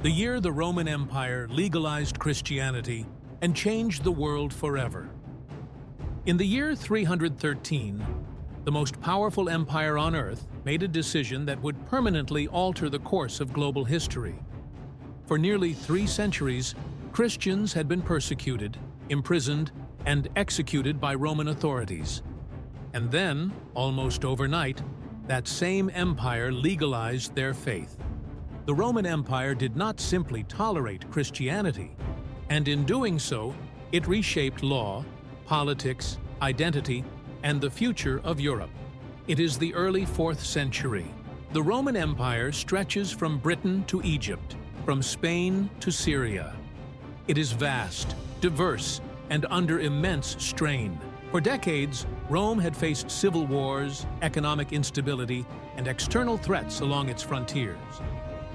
the year the Roman Empire legalized Christianity and changed the world forever. In the year 313, the most powerful empire on earth made a decision that would permanently alter the course of global history. For nearly 3 centuries, Christians had been persecuted, imprisoned, and executed by Roman authorities. And then, almost overnight, that same empire legalized their faith. The Roman Empire did not simply tolerate Christianity, and in doing so, it reshaped law, politics, identity, and the future of Europe. It is the early 4th century. The Roman Empire stretches from Britain to Egypt, from Spain to Syria. It is vast, diverse, and under immense strain. For decades, Rome had faced civil wars, economic instability, and external threats along its frontiers.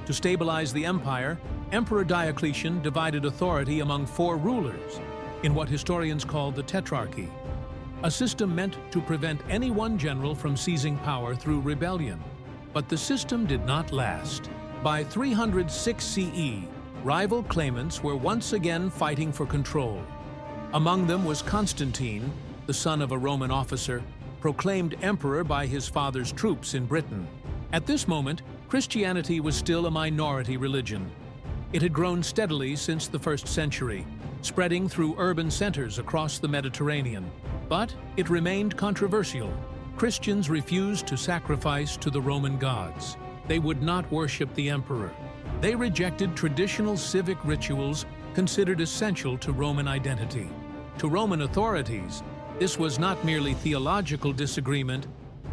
To stabilize the empire, Emperor Diocletian divided authority among 4 rulers in what historians call the Tetrarchy, a system meant to prevent any one general from seizing power through rebellion. But the system did not last. By 306 CE, rival claimants were once again fighting for control. Among them was Constantine, the son of a Roman officer, proclaimed emperor by his father's troops in Britain. At this moment, Christianity was still a minority religion. It had grown steadily since the 1st century, spreading through urban centers across the Mediterranean. But it remained controversial. Christians refused to sacrifice to the Roman gods. They would not worship the emperor. They rejected traditional civic rituals considered essential to Roman identity. To Roman authorities, this was not merely theological disagreement,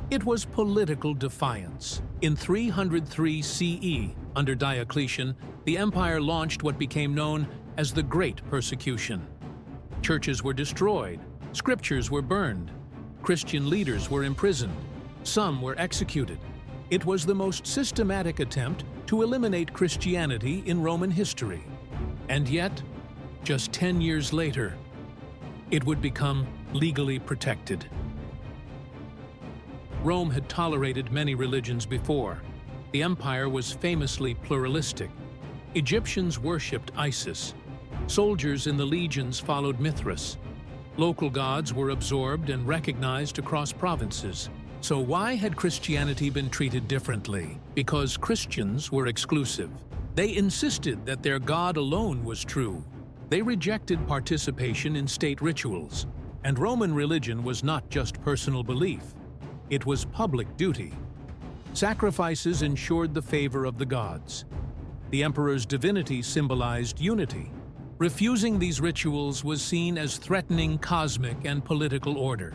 it was political defiance. In 303 CE, under Diocletian, the empire launched what became known as the Great Persecution. Churches were destroyed, scriptures were burned, Christian leaders were imprisoned, some were executed. It was the most systematic attempt to eliminate Christianity in Roman history. And yet, just 10 years later, it would become legally protected. Rome had tolerated many religions before. The empire was famously pluralistic. Egyptians worshipped Isis. Soldiers in the legions followed Mithras. Local gods were absorbed and recognized across provinces. So why had Christianity been treated differently? Because Christians were exclusive. They insisted that their God alone was true. They rejected participation in state rituals. And Roman religion was not just personal belief. It was public duty. Sacrifices ensured the favor of the gods. The emperor's divinity symbolized unity. Refusing these rituals was seen as threatening cosmic and political order.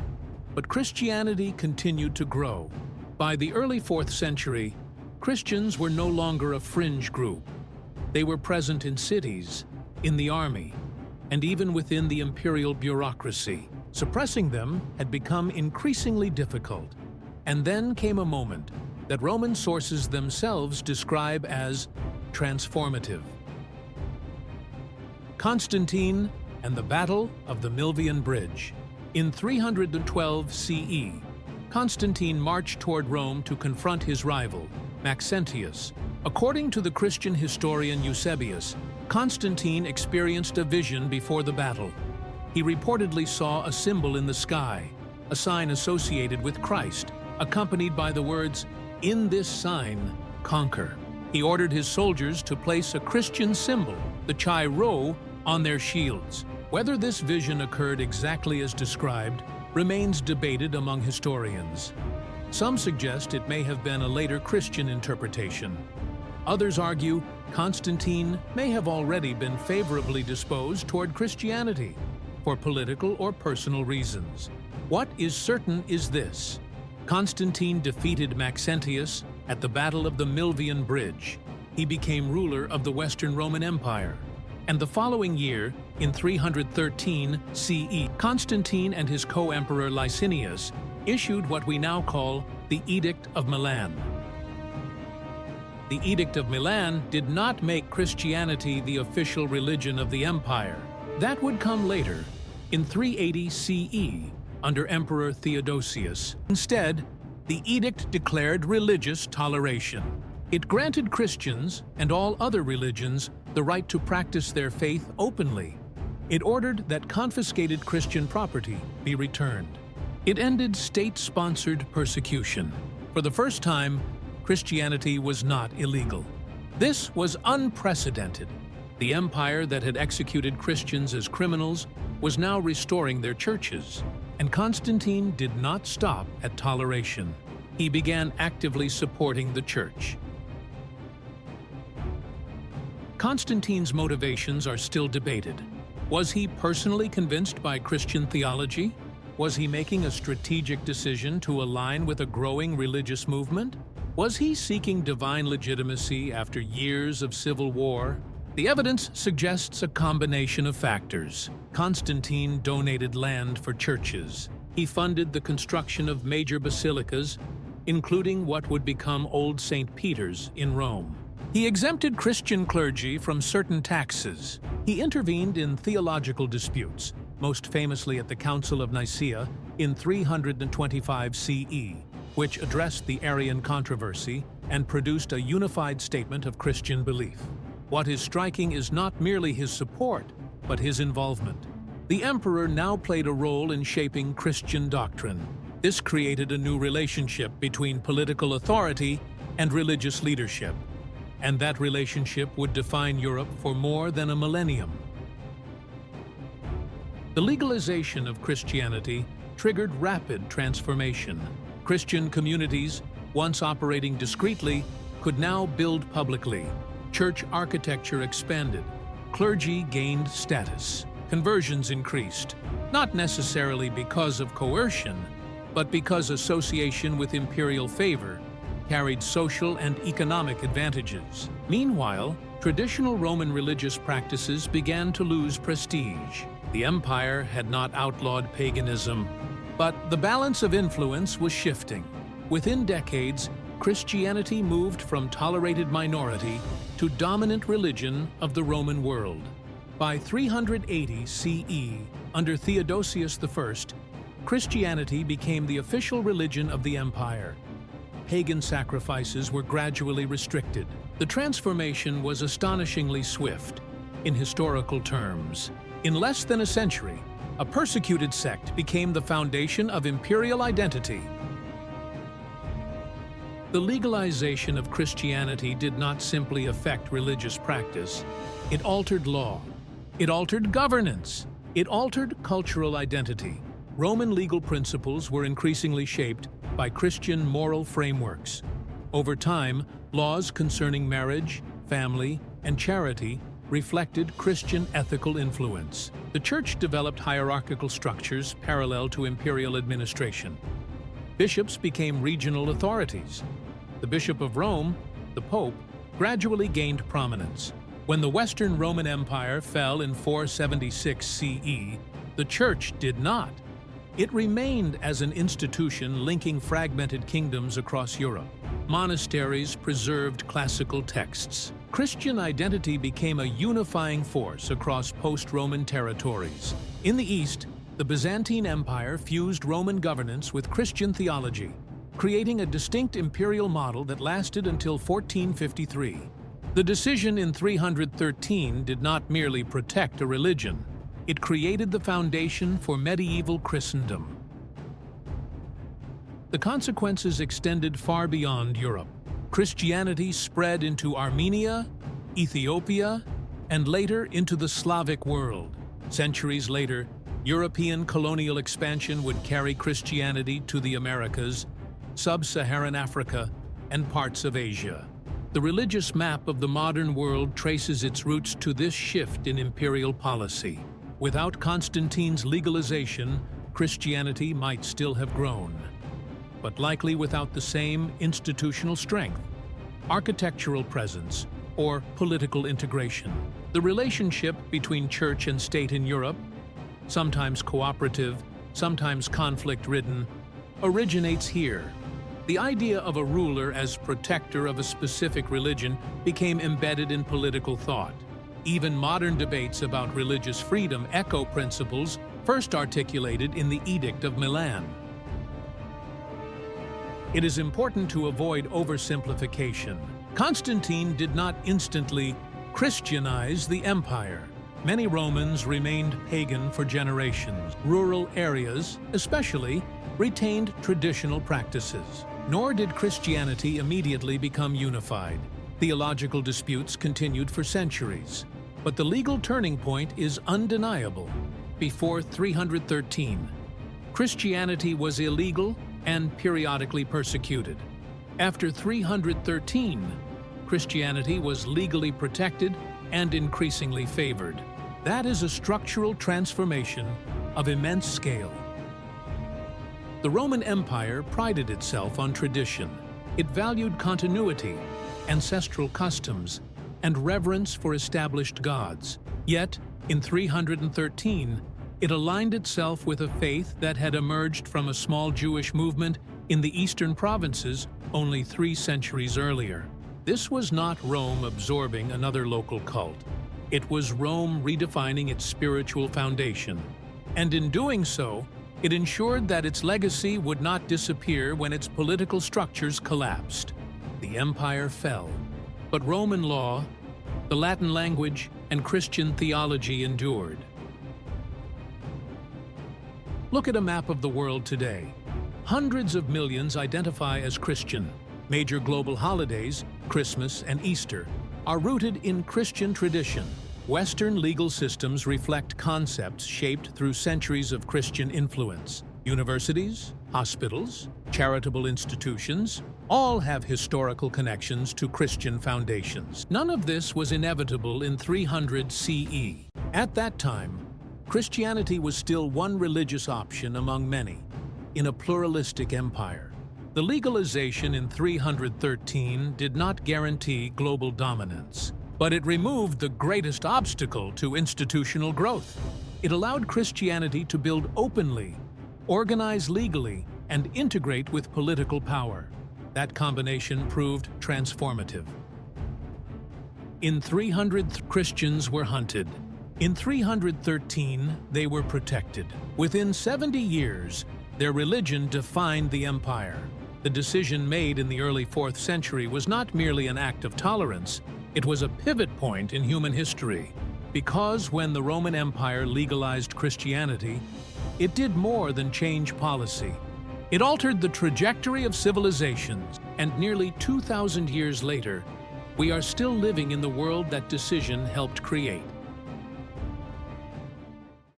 But Christianity continued to grow. By the early 4th century, Christians were no longer a fringe group. They were present in cities, in the army, and even within the imperial bureaucracy. Suppressing them had become increasingly difficult. And then came a moment that Roman sources themselves describe as transformative. Constantine and the Battle of the Milvian Bridge. In 312 CE, Constantine marched toward Rome to confront his rival, Maxentius. According to the Christian historian Eusebius, Constantine experienced a vision before the battle. He reportedly saw a symbol in the sky, a sign associated with Christ, accompanied by the words, "In this sign, conquer." He ordered his soldiers to place a Christian symbol, the Chi Rho, on their shields. Whether this vision occurred exactly as described remains debated among historians. Some suggest it may have been a later Christian interpretation. Others argue Constantine may have already been favorably disposed toward Christianity for political or personal reasons. What is certain is this: Constantine defeated Maxentius at the Battle of the Milvian Bridge. He became ruler of the Western Roman Empire. And the following year, in 313 CE, Constantine and his co-emperor Licinius issued what we now call the Edict of Milan. The Edict of Milan did not make Christianity the official religion of the empire. That would come later, in 380 CE, under Emperor Theodosius. Instead, the edict declared religious toleration. It granted Christians and all other religions the right to practice their faith openly. It ordered that confiscated Christian property be returned. It ended state-sponsored persecution. For the first time, Christianity was not illegal. This was unprecedented. The empire that had executed Christians as criminals was now restoring their churches, and Constantine did not stop at toleration. He began actively supporting the church. Constantine's motivations are still debated. Was he personally convinced by Christian theology? Was he making a strategic decision to align with a growing religious movement? Was he seeking divine legitimacy after years of civil war? The evidence suggests a combination of factors. Constantine donated land for churches. He funded the construction of major basilicas, including what would become Old St. Peter's in Rome. He exempted Christian clergy from certain taxes. He intervened in theological disputes, most famously at the Council of Nicaea in 325 CE, which addressed the Arian controversy and produced a unified statement of Christian belief. What is striking is not merely his support, but his involvement. The emperor now played a role in shaping Christian doctrine. This created a new relationship between political authority and religious leadership, and that relationship would define Europe for more than a millennium. The legalization of Christianity triggered rapid transformation. Christian communities, once operating discreetly, could now build publicly. Church architecture expanded. Clergy gained status. Conversions increased, not necessarily because of coercion, but because association with imperial favor carried social and economic advantages. Meanwhile, traditional Roman religious practices began to lose prestige. The empire had not outlawed paganism, but the balance of influence was shifting. Within decades, Christianity moved from tolerated minority to dominant religion of the Roman world. By 380 CE, under Theodosius I, Christianity became the official religion of the empire. Pagan sacrifices were gradually restricted. The transformation was astonishingly swift. In historical terms, in less than a century, a persecuted sect became the foundation of imperial identity. The legalization of Christianity did not simply affect religious practice. It altered law. It altered governance. It altered cultural identity. Roman legal principles were increasingly shaped by Christian moral frameworks. Over time, laws concerning marriage, family, and charity reflected Christian ethical influence. The Church developed hierarchical structures parallel to imperial administration. Bishops became regional authorities. The Bishop of Rome, the Pope, gradually gained prominence. When the Western Roman Empire fell in 476 CE, the Church did not. It remained as an institution linking fragmented kingdoms across Europe. Monasteries preserved classical texts. Christian identity became a unifying force across post-Roman territories. In the East, the Byzantine Empire fused Roman governance with Christian theology, creating a distinct imperial model that lasted until 1453. The decision in 313 did not merely protect a religion, it created the foundation for medieval Christendom. The consequences extended far beyond Europe. Christianity spread into Armenia, Ethiopia, and later into the Slavic world. Centuries later, European colonial expansion would carry Christianity to the Americas, sub-Saharan Africa, and parts of Asia. The religious map of the modern world traces its roots to this shift in imperial policy. Without Constantine's legalization, Christianity might still have grown, but likely without the same institutional strength, architectural presence, or political integration. The relationship between church and state in Europe, sometimes cooperative, sometimes conflict-ridden, originates here. The idea of a ruler as protector of a specific religion became embedded in political thought. Even modern debates about religious freedom echo principles first articulated in the Edict of Milan. It is important to avoid oversimplification. Constantine did not instantly Christianize the empire. Many Romans remained pagan for generations. Rural areas, especially, retained traditional practices. Nor did Christianity immediately become unified. Theological disputes continued for centuries. But the legal turning point is undeniable. Before 313, Christianity was illegal and periodically persecuted. After 313, Christianity was legally protected and increasingly favored. That is a structural transformation of immense scale. The Roman Empire prided itself on tradition. It valued continuity, ancestral customs, and reverence for established gods. Yet, in 313, it aligned itself with a faith that had emerged from a small Jewish movement in the eastern provinces only 3 centuries earlier. This was not Rome absorbing another local cult. It was Rome redefining its spiritual foundation. And in doing so, it ensured that its legacy would not disappear when its political structures collapsed. The empire fell. But Roman law, the Latin language, and Christian theology endured. Look at a map of the world today. Hundreds of millions identify as Christian. Major global holidays, Christmas and Easter, are rooted in Christian tradition. Western legal systems reflect concepts shaped through centuries of Christian influence. Universities, hospitals, charitable institutions, all have historical connections to Christian foundations. None of this was inevitable in 300 CE. At that time, Christianity was still one religious option among many, in a pluralistic empire. The legalization in 313 did not guarantee global dominance, but it removed the greatest obstacle to institutional growth. It allowed Christianity to build openly, organize legally, and integrate with political power. That combination proved transformative. In 300, Christians were hunted. In 313, they were protected. Within 70 years, their religion defined the empire. The decision made in the early 4th century was not merely an act of tolerance, it was a pivot point in human history. Because when the Roman Empire legalized Christianity, it did more than change policy. It altered the trajectory of civilizations, and nearly 2,000 years later, we are still living in the world that decision helped create.